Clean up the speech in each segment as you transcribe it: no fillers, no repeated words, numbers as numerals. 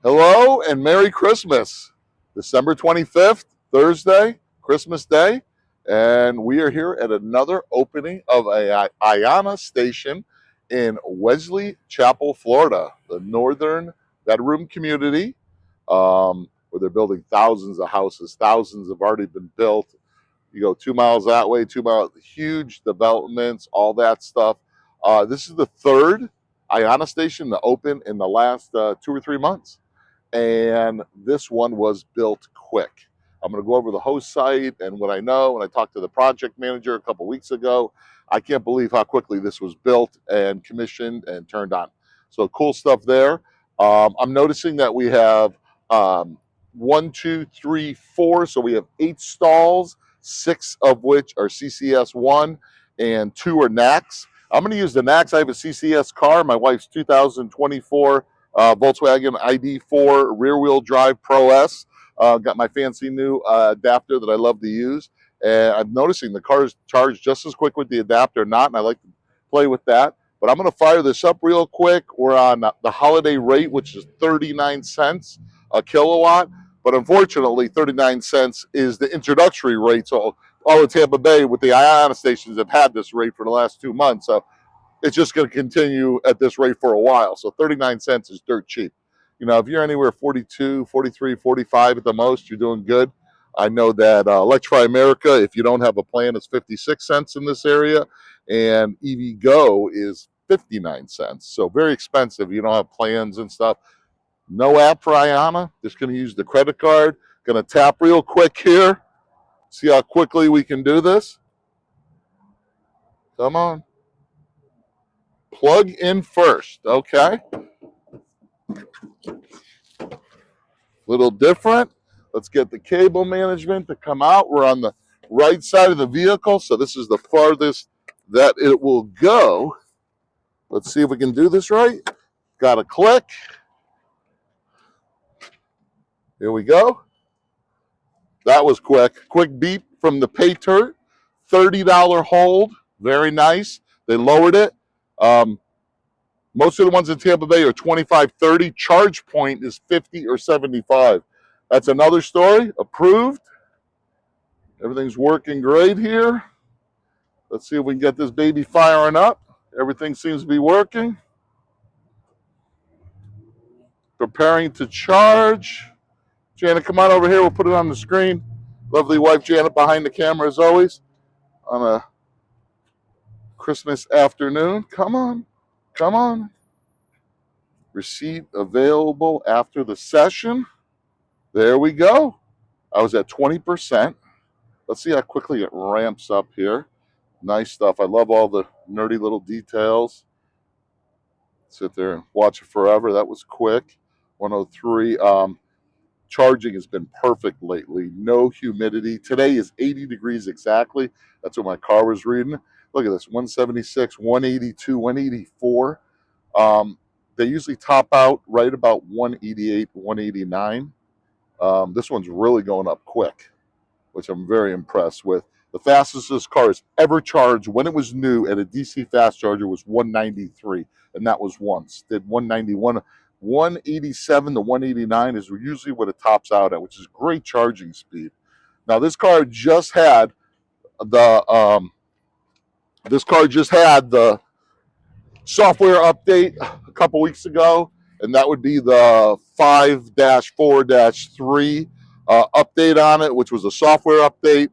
Hello and Merry Christmas. December 25th, Thursday, Christmas Day. And we are here at another opening of a IONNA station in Wesley Chapel, Florida, the northern bedroom community, where they're building thousands of houses. Thousands have already been built. You go 2 miles that way, 2 miles, huge developments, all that stuff. This is the third IONNA station to open in the last 2 or 3 months, and this one was built quick. I'm going to go over the host site and what I know. When I talked to the project manager a couple weeks ago, I can't believe how quickly this was built and commissioned and turned on. So cool stuff there. I'm noticing that we have one, two, three, four. So we have 8 stalls, 6 of which are CCS1 and 2 are NACS. I'm going to use the NACS. I have a CCS car, my wife's 2024 Volkswagen ID4 rear-wheel drive Pro S. Got my fancy new adapter that I love to use. And I'm noticing the car is charged just as quick with the adapter, not, and I like to play with that. But I'm going to fire this up real quick. We're on the holiday rate, which is 39 cents a kilowatt. But unfortunately, 39 cents is the introductory rate. So all of Tampa Bay with the IONNA stations have had this rate for the last 2 months. So it's just going to continue at this rate for a while. So 39 cents is dirt cheap. You know, if you're anywhere 42, 43, 45 at the most, you're doing good. I know that Electrify America, if you don't have a plan, is 56 cents in this area, and EV Go is 59 cents. So very expensive. You don't have plans and stuff. No app for IONNA. Just going to use the credit card. Going to tap real quick here. See how quickly we can do this. Come on. Plug in first, okay? Little different. Let's get the cable management to come out. We're on the right side of the vehicle, so this is the farthest that it will go. Let's see if we can do this right. Got a click. Here we go. That was quick. Quick beep from the pay turret. $30 hold. Very nice. They lowered it. Most of the ones in Tampa Bay are 25, 30. Charge point is 50 or 75. That's another story. Approved. Everything's working great here. Let's see if we can get this baby firing up. Everything seems to be working. Preparing to charge. Janet, come on over here. We'll put it on the screen. Lovely wife Janet behind the camera as always on a Christmas afternoon. Come on. Come on. Receipt available after the session. There we go. I was at 20%. Let's see how quickly it ramps up here. Nice stuff. I love all the nerdy little details. Sit there and watch it forever. That was quick. 103. Charging has been perfect lately. No humidity. Today is 80 degrees exactly. That's what my car was reading. Look at this, 176, 182, 184. They usually top out right about 188, 189. This one's really going up quick, which I'm very impressed with. The fastest this car has ever charged when it was new at a DC fast charger was 193, and that was once. Did 191, 187 to 189 is usually what it tops out at, which is great charging speed. Now this car just had the software update a couple weeks ago, and that would be the 5-4-3 update on it, which was a software update.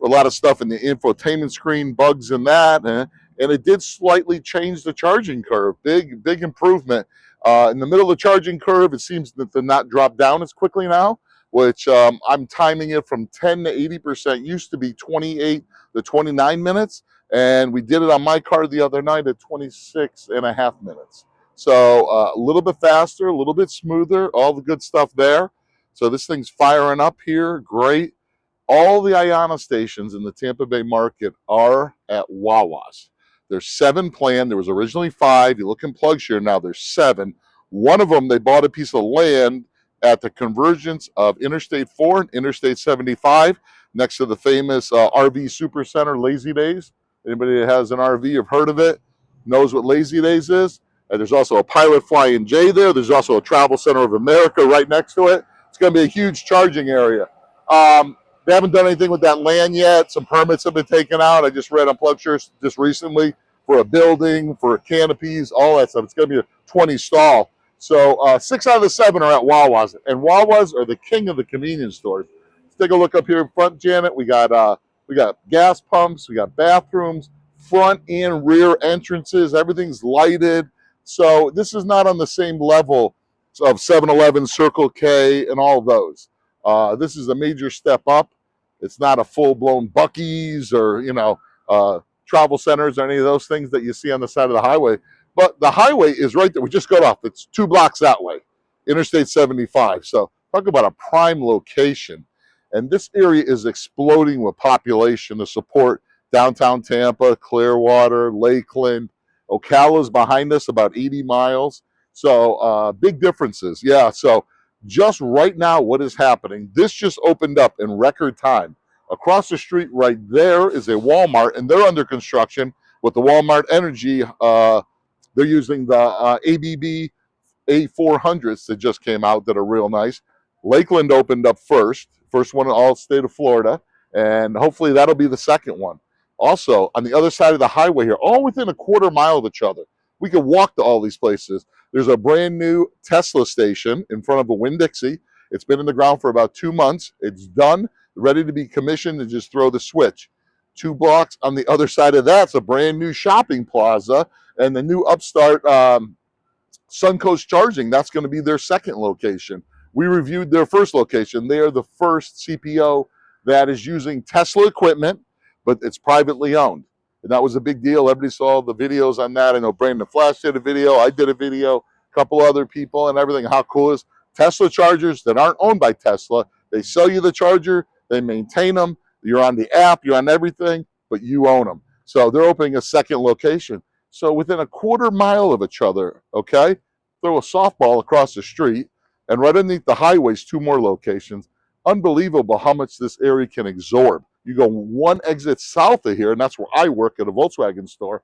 A lot of stuff in the infotainment screen, bugs in that, and it did slightly change the charging curve. Big improvement. In the middle of the charging curve, it seems to not drop down as quickly now, which I'm timing it from 10 to 80%. Used to be 28 to 29 minutes, and we did it on my car the other night at 26 and a half minutes. So a little bit faster, a little bit smoother, all the good stuff there. So this thing's firing up here. Great. All the IONNA stations in the Tampa Bay market are at Wawa's. There's 7 planned. There was originally 5. You look in PlugShare now, there's 7. One of them, they bought a piece of land at the convergence of Interstate 4 and Interstate 75 next to the famous RV Supercenter, Lazy Days. Anybody that has an RV, have heard of it, knows what Lazy Days is. And there's also a Pilot Flying J there. There's also a Travel Center of America right next to it. It's going to be a huge charging area. They haven't done anything with that land yet. Some permits have been taken out. I just read on PlugShare just recently for a building, for canopies, all that stuff. It's going to be a 20 stall. So 6 out of the 7 are at Wawa's, and Wawa's are the king of the convenience stores. Let's take a look up here in front, Janet. We got gas pumps, we got bathrooms, front and rear entrances. Everything's lighted. So this is not on the same level of 7-Eleven, Circle K, and all of those. This is a major step up. It's not a full-blown Buc-ee's or travel centers or any of those things that you see on the side of the highway. But the highway is right there. We just got off. It's 2 blocks that way, Interstate 75. So talk about a prime location. And this area is exploding with population to support downtown Tampa, Clearwater, Lakeland. Ocala's behind us, about 80 miles. So big differences. Yeah, so just right now, what is happening? This just opened up in record time. Across the street right there is a Walmart, and they're under construction with the Walmart Energy. They're using the ABB A400s that just came out that are real nice. Lakeland opened up first one in all state of Florida, and hopefully that'll be the second one. Also, on the other side of the highway here, all within a quarter mile of each other, we can walk to all these places. There's a brand new Tesla station in front of a Winn-Dixie. It's been in the ground for about 2 months. It's done, ready to be commissioned, and just throw the switch. 2 blocks on the other side of that's a brand new shopping plaza, and the new upstart Suncoast Charging, that's going to be their second location. We reviewed their first location. They are the first CPO that is using Tesla equipment, but it's privately owned. And that was a big deal. Everybody saw the videos on that. I know Brandon Flash did a video. I did a video, a couple other people and everything. How cool is Tesla chargers that aren't owned by Tesla? They sell you the charger. They maintain them. You're on the app. You're on everything, but you own them. So they're opening a second location. So within a quarter mile of each other, okay, throw a softball across the street, and right underneath the highways, 2 more locations. Unbelievable how much this area can absorb. You go 1 exit south of here, and that's where I work at a Volkswagen store.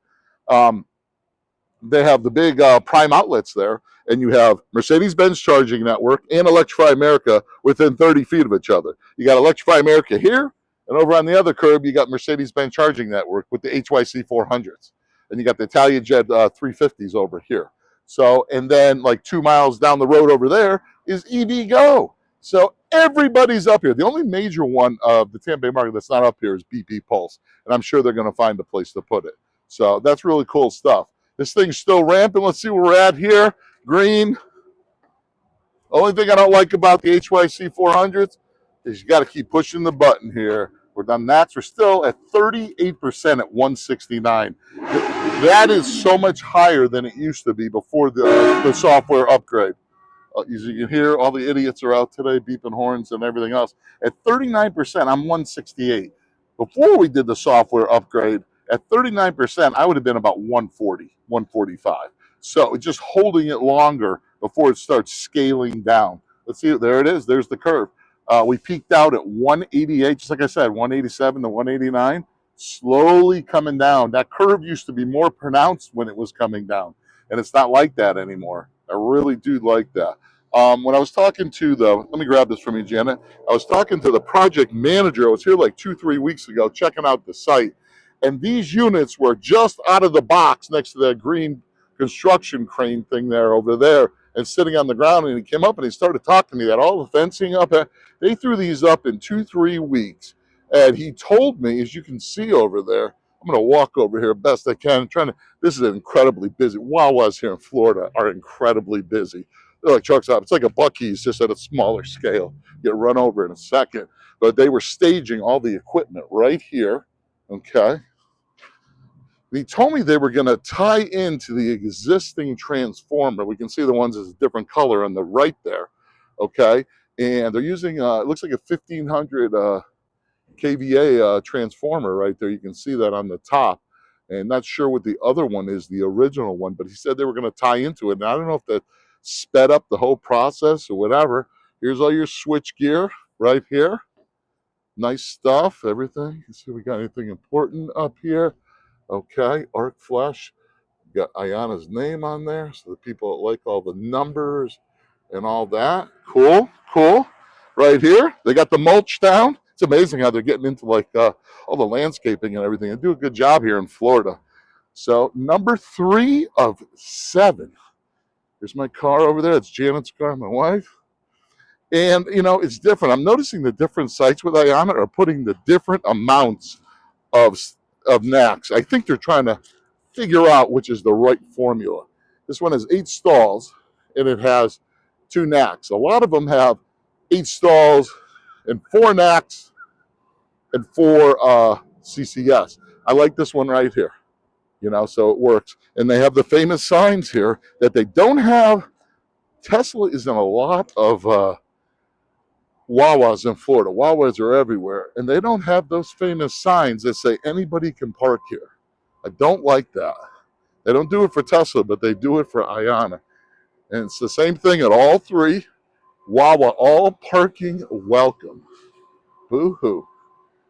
They have the big prime outlets there, and you have Mercedes-Benz charging network and Electrify America within 30 feet of each other. You got Electrify America here, and over on the other curb, you got Mercedes-Benz charging network with the HYC 400s. And you got the Italian Jet 350s over here. So, and then like 2 miles down the road over there is EVgo. So everybody's up here. The only major one of the Tampa Bay market that's not up here is BP Pulse. And I'm sure they're going to find a place to put it. So that's really cool stuff. This thing's still ramping. Let's see where we're at here. Green. Only thing I don't like about the HYC 400s is you got to keep pushing the button here. We're done that. We're still at 38% at 169. That is so much higher than it used to be before the software upgrade. As you can hear, all the idiots are out today beeping horns and everything else. At 39%, I'm 168. Before we did the software upgrade, at 39%, I would have been about 140, 145. So it's just holding it longer before it starts scaling down. Let's see, there it is. There's the curve. We peaked out at 188, just like I said, 187 to 189, slowly coming down. That curve used to be more pronounced when it was coming down, and it's not like that anymore. I really do like that. When I was talking to let me grab this from you, Janet. I was talking to the project manager. I was here like 2-3 weeks ago checking out the site, and these units were just out of the box next to that green construction crane thing there over there and sitting on the ground. And he came up and he started talking to me that all the fencing up, they threw these up in 2-3 weeks. And he told me, as you can see over there, I'm going to walk over here best I can. This is incredibly busy. Wawa's here in Florida are incredibly busy. They're like truck stop. It's like a Buc-ee's, just at a smaller scale. Get run over in a second. But they were staging all the equipment right here. Okay. And he told me they were going to tie into the existing transformer. We can see the ones as a different color on the right there. Okay. And they're using, it looks like a 1500 kVA transformer right there. You can see that on the top. And not sure what the other one is, the original one, but he said they were going to tie into it. And I don't know if that sped up the whole process or whatever. Here's all your switch gear right here. Nice stuff, everything. Let's see if we got anything important up here. Okay, arc flash. Got IONNA's name on there, so the people that like all the numbers and all that. Cool, cool. Right here, they got the mulch down. It's amazing how they're getting into like all the landscaping and everything. They do a good job here in Florida. So number 3 of 7. There's my car over there. It's Janet's car, my wife. And, you know, it's different. I'm noticing the different sites with IONNA are putting the different amounts of, of knacks. I think they're trying to figure out which is the right formula. This one has 8 stalls, and it has 2 knacks. A lot of them have 8 stalls and 4 knacks and 4 CCS. I like this one right here, you know, so it works. And they have the famous signs here that they don't have. Tesla is in a lot of Wawas in Florida. Wawas are everywhere, and they don't have those famous signs that say anybody can park here. I don't like that. They don't do it for Tesla, but they do it for IONNA. And it's the same thing at all 3. Wawa, all parking welcome. Boo-hoo.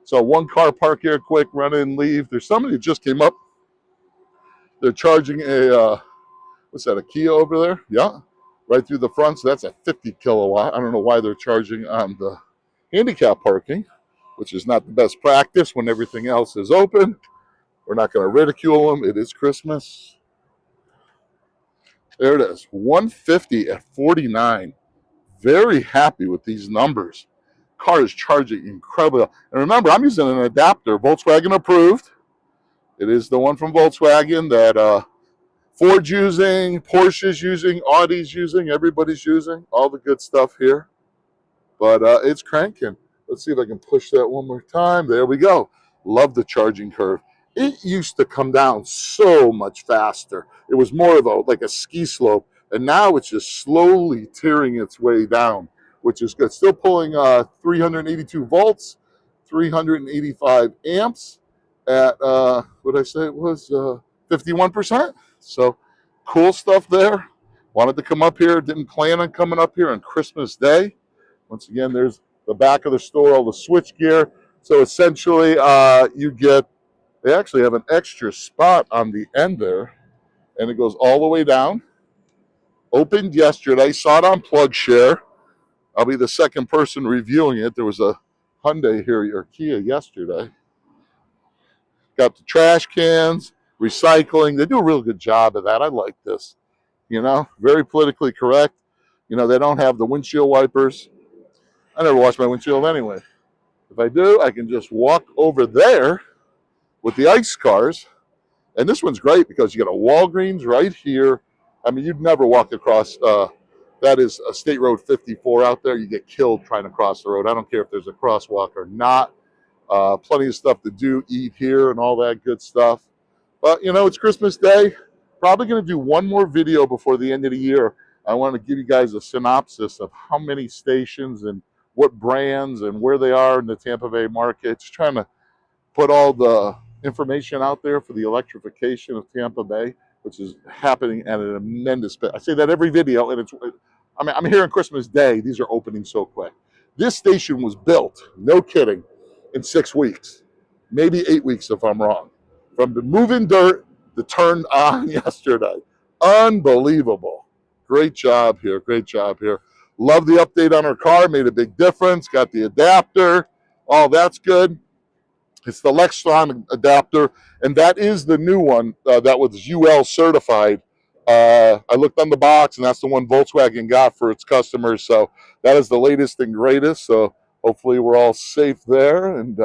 So 1 car park here, quick, run in, leave. There's somebody that just came up. They're charging a, what's that, a Kia over there? Yeah, right through the front. So that's a 50 kilowatt. I don't know why they're charging on the handicap parking, which is not the best practice when everything else is open. We're not going to ridicule them. It is Christmas. There it is, 150 at 49. Very happy with these numbers. Car is charging incredibly well. And remember, I'm using an adapter, Volkswagen approved. It is the one from Volkswagen that Ford's using, Porsche's using, Audi's using, everybody's using. All the good stuff here. But it's cranking. Let's see if I can push that one more time. There we go. Love the charging curve. It used to come down so much faster. It was more of like a ski slope, and now it's just slowly tearing its way down, which is good. Still pulling 382 volts, 385 amps at what did I say it was 51%. So cool stuff there. Wanted to come up here. Didn't plan on coming up here on Christmas Day. Once again, there's the back of the store, all the switch gear. So essentially, you get, they actually have an extra spot on the end there, and it goes all the way down. Opened yesterday, saw it on PlugShare. I'll be the second person reviewing it. There was a Hyundai here, or Kia, yesterday. Got the trash cans, recycling. They do a real good job of that. I like this. You know, very politically correct. You know, they don't have the windshield wipers. I never wash my windshield anyway. If I do, I can just walk over there with the ICE cars. And this one's great because you got a Walgreens right here. I mean, you'd never walk across, that is a State Road 54 out there. You get killed trying to cross the road. I don't care if there's a crosswalk or not. Plenty of stuff to do, eat here and all that good stuff. But, you know, it's Christmas Day. Probably going to do one more video before the end of the year. I want to give you guys a synopsis of how many stations and what brands and where they are in the Tampa Bay market. Just trying to put all the information out there for the electrification of Tampa Bay, which is happening at an tremendous pace. I say that every video, and I'm here on Christmas Day. These are opening so quick. This station was built, no kidding, in 6 weeks, maybe 8 weeks if I'm wrong. From the moving dirt to turned on yesterday. Unbelievable. Great job here. Great job here. Love the update on our car. Made a big difference. Got the adapter. All that's good. It's the Lextron adapter, and that is the new one that was UL certified. I looked on the box, and that's the one Volkswagen got for its customers. So that is the latest and greatest. So hopefully we're all safe there and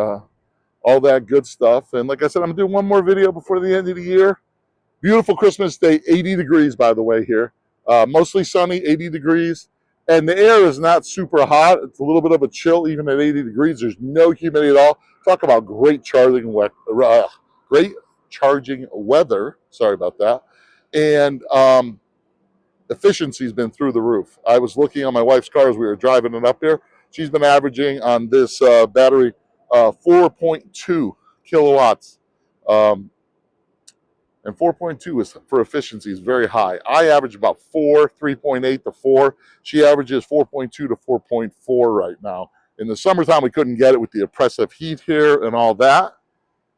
all that good stuff. And like I said, I'm going to do one more video before the end of the year. Beautiful Christmas day, 80 degrees, by the way, here. Mostly sunny, 80 degrees. And the air is not super hot. It's a little bit of a chill, even at 80 degrees. There's no humidity at all. Talk about great charging weather. Sorry about that. And efficiency's been through the roof. I was looking on my wife's car as we were driving it up here. She's been averaging on this battery 4.2 kilowatts. And 4.2 is for efficiency is very high. I average about 4, 3.8 to 4. She averages 4.2 to 4.4 right now. In the summertime, we couldn't get it with the oppressive heat here and all that.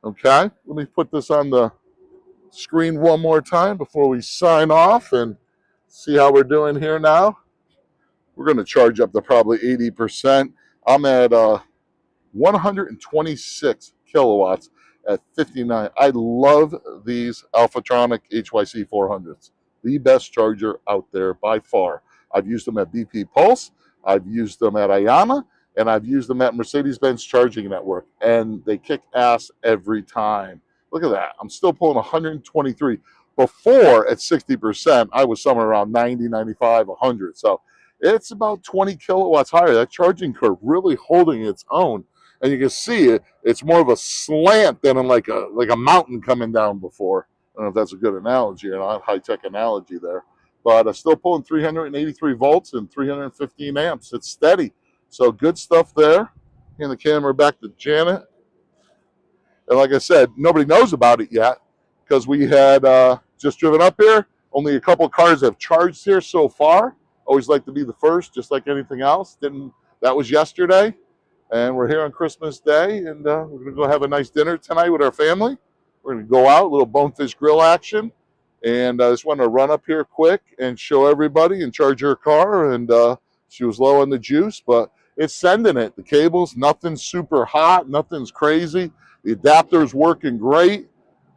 Okay, let me put this on the screen one more time before we sign off and see how we're doing here now. We're going to charge up to probably 80%. I'm at 126 kilowatts at 59. I love these Alphatronic HYC 400s. The best charger out there by far. I've used them at BP Pulse, I've used them at IONNA, and I've used them at Mercedes-Benz Charging Network, and they kick ass every time. Look at that. I'm still pulling 123. Before, at 60%, I was somewhere around 90, 95, 100. So it's about 20 kilowatts higher. That charging curve really holding its own. And you can see it's more of a slant than in like a mountain coming down before. I don't know if that's a good analogy or not, high-tech analogy there. But still pulling 383 volts and 315 amps. It's steady. So good stuff there. Hand the camera back to Janet. And like I said, nobody knows about it yet because we had just driven up here. Only a couple cars have charged here so far. Always like to be the first, just like anything else. That was yesterday. And we're here on Christmas Day, and we're going to go have a nice dinner tonight with our family. We're going to go out, a little Bonefish Grill action. And I just want to run up here quick and show everybody and charge her car. And she was low on the juice, but it's sending it. The cables, nothing's super hot, nothing's crazy. The adapter's working great.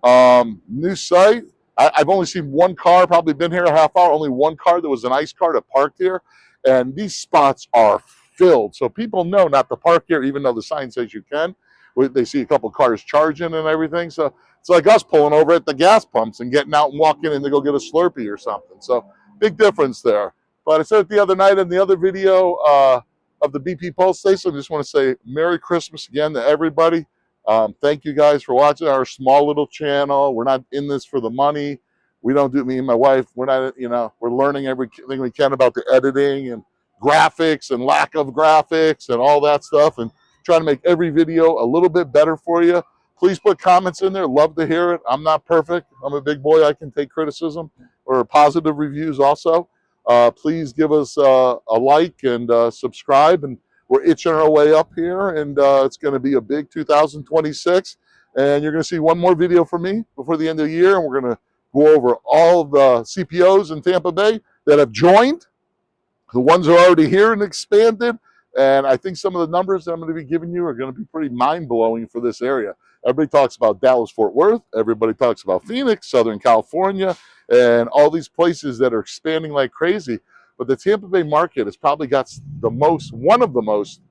New site. I've only seen one car, probably been here a half hour, only one car that was an ICE car that parked here. And these spots are filled. So people know not to park here, even though the sign says you can. They see a couple cars charging and everything. So it's like us pulling over at the gas pumps and getting out and walking in to go get a Slurpee or something. So big difference there. But I said it the other night in the other video of the BP Pulse station. I just want to say Merry Christmas again to everybody. Thank you guys for watching our small little channel. We're not in this for the money. We don't do, me and my wife, we're not, we're learning everything we can about the editing and graphics and lack of graphics and all that stuff, and trying to make every video a little bit better for you. Please put comments in there. Love to hear it. I'm not perfect. I'm a big boy. I can take criticism or positive reviews also. Please give us a like and subscribe. And we're itching our way up here, and it's going to be a big 2026. And you're going to see one more video from me before the end of the year, and we're going to go over all the CPOs in Tampa Bay that have joined. The ones who are already here and expanded. And I think some of the numbers that I'm going to be giving you are going to be pretty mind-blowing for this area. Everybody talks about Dallas-Fort Worth. Everybody talks about Phoenix, Southern California, and all these places that are expanding like crazy. But the Tampa Bay market has probably got one of the most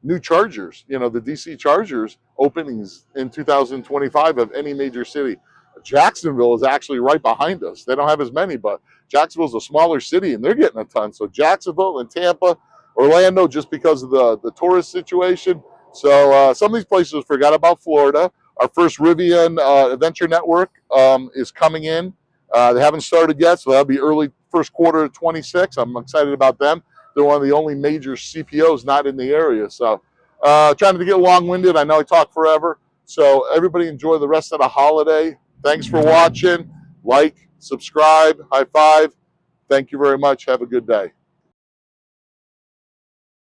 new chargers, the DC chargers openings in 2025 of any major city. Jacksonville is actually right behind us. They don't have as many, but Jacksonville's a smaller city and they're getting a ton. So Jacksonville and Tampa, Orlando, just because of the tourist situation. So some of these places forgot about Florida. Our first Rivian Adventure Network is coming in. They haven't started yet, so that'll be early first quarter of 26. I'm excited about them. They're one of the only major CPOs not in the area. So trying to get long-winded. I know I talk forever. So everybody enjoy the rest of the holiday. Thanks for watching. Like, subscribe, high five. Thank you very much. Have a good day.